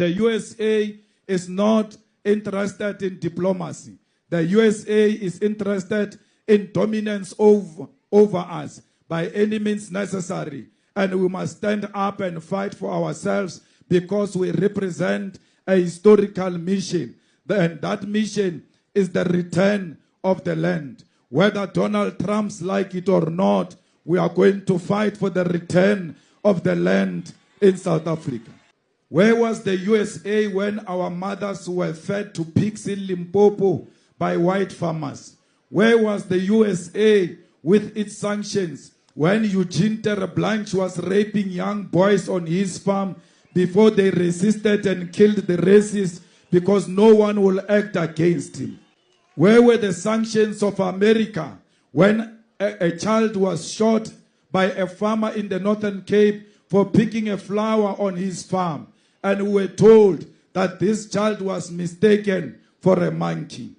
The USA is not interested in diplomacy. The USA is interested in dominance over us by any means necessary. And we must stand up and fight for ourselves because we represent a historical mission. And that mission is the return of the land. Whether Donald Trump's like it or not, we are going to fight for the return of the land in South Africa. Where was the USA when our mothers were fed to pigs in Limpopo by white farmers? Where was the USA with its sanctions when Eugene Terreblanche was raping young boys on his farm before they resisted and killed the racists because no one will act against him? Where were the sanctions of America when a child was shot by a farmer in the Northern Cape for picking a flower on his farm, and we were told that this child was mistaken for a monkey?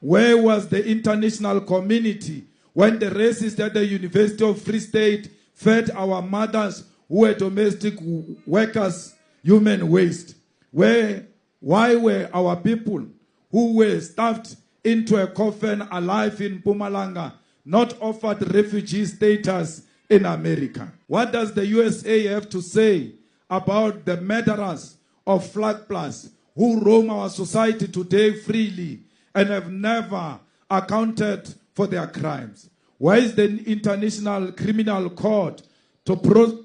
Where was the international community when the racists at the University of Free State fed our mothers who were domestic workers human waste? Why were our people who were stuffed into a coffin alive in Mpumalanga not offered refugee status in America? What does the USA have to say about the murderers of Flag Plus who roam our society today freely and have never accounted for their crimes? Where is the International Criminal Court to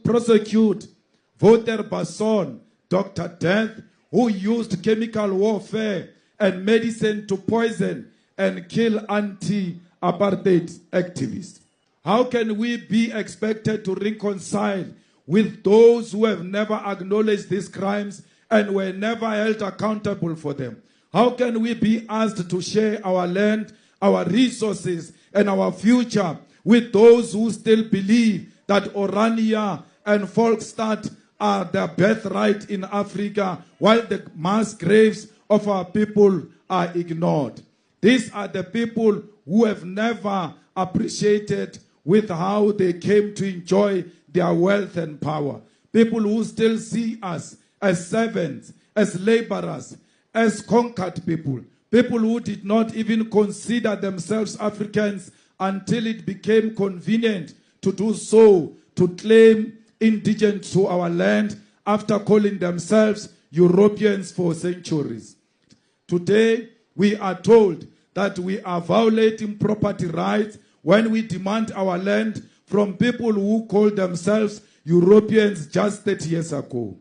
prosecute Wouter Basson, Dr. Death, who used chemical warfare and medicine to poison and kill anti-apartheid activists? How can we be expected to reconcile with those who have never acknowledged these crimes and were never held accountable for them? How can we be asked to share our land, our resources, and our future with those who still believe that Orania and Volksstad are their birthright in Africa, while the mass graves of our people are ignored? These are the people who have never appreciated with how they came to enjoy their wealth and power. People who still see us as servants, as laborers, as conquered people. People who did not even consider themselves Africans until it became convenient to do so, to claim indigenous to our land after calling themselves Europeans for centuries. Today, we are told that we are violating property rights when we demand our land from people who called themselves Europeans just 30 years ago.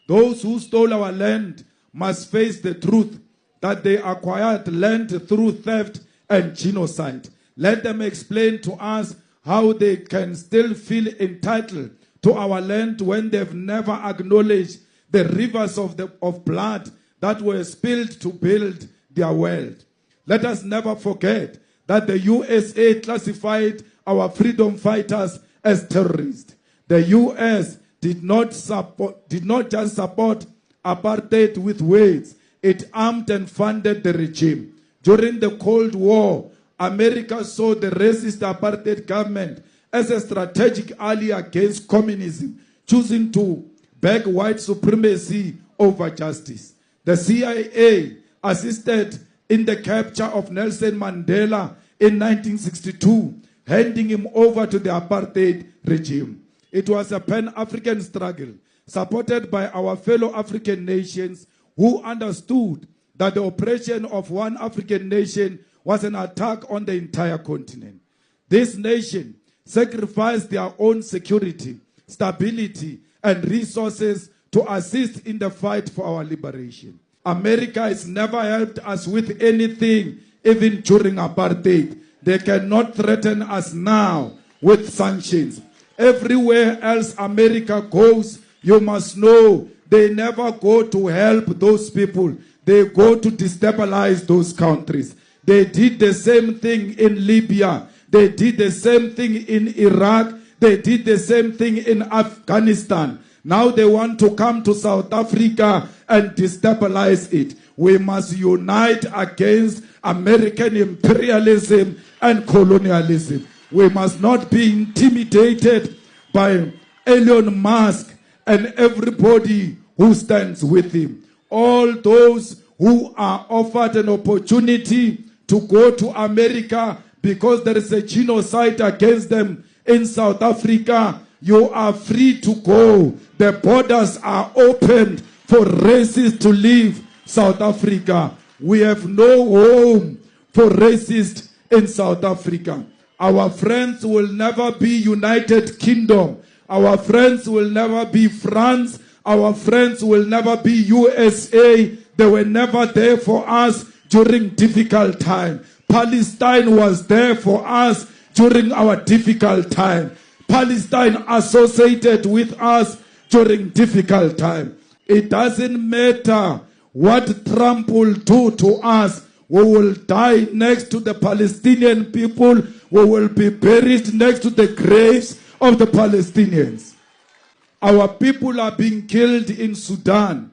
Those who stole our land must face the truth that they acquired land through theft and genocide. Let them explain to us how they can still feel entitled to our land when they've never acknowledged the rivers of blood that were spilled to build their world. Let us never forget that the USA classified our freedom fighters as terrorists. The US did not just support apartheid with words. It armed and funded the regime. During the Cold War, America saw the racist apartheid government as a strategic ally against communism, choosing to back white supremacy over justice. The CIA assisted in the capture of Nelson Mandela in 1962, handing him over to the apartheid regime. It was a Pan-African struggle supported by our fellow African nations who understood that the oppression of one African nation was an attack on the entire continent. This nation sacrificed their own security, stability, and resources to assist in the fight for our liberation. America has never helped us with anything, even during apartheid. They cannot threaten us now with sanctions. Everywhere else America goes, you must know they never go to help those people. They go to destabilize those countries. They did the same thing in Libya. They did the same thing in Iraq. They did the same thing in Afghanistan. Now they want to come to South Africa and destabilize it. We must unite against American imperialism and colonialism. We must not be intimidated by Elon Musk and everybody who stands with him. all those who are offered an opportunity to go to America because there is a genocide against them in South Africa, you are free to go. The borders are opened for racists to leave South Africa. We have no home for racists in South Africa. Our friends will never be United Kingdom. Our friends will never be France. Our friends will never be USA. They were never there for us during difficult time. Palestine was there for us during our difficult time. Palestine associated with us during difficult time. It doesn't matter what Trump will do to us. We will die next to the Palestinian people. We will be buried next to the graves of the Palestinians. Our people are being killed in Sudan.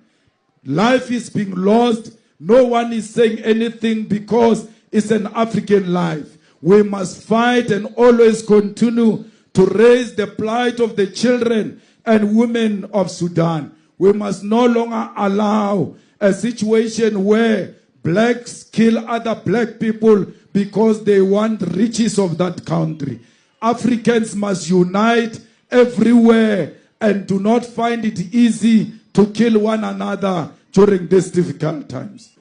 Life is being lost. No one is saying anything because it's an African life. We must fight and always continue to raise the plight of the children and women of Sudan. We must no longer allow a situation where blacks kill other black people because they want riches of that country. Africans must unite everywhere and do not find it easy to kill one another during these difficult times.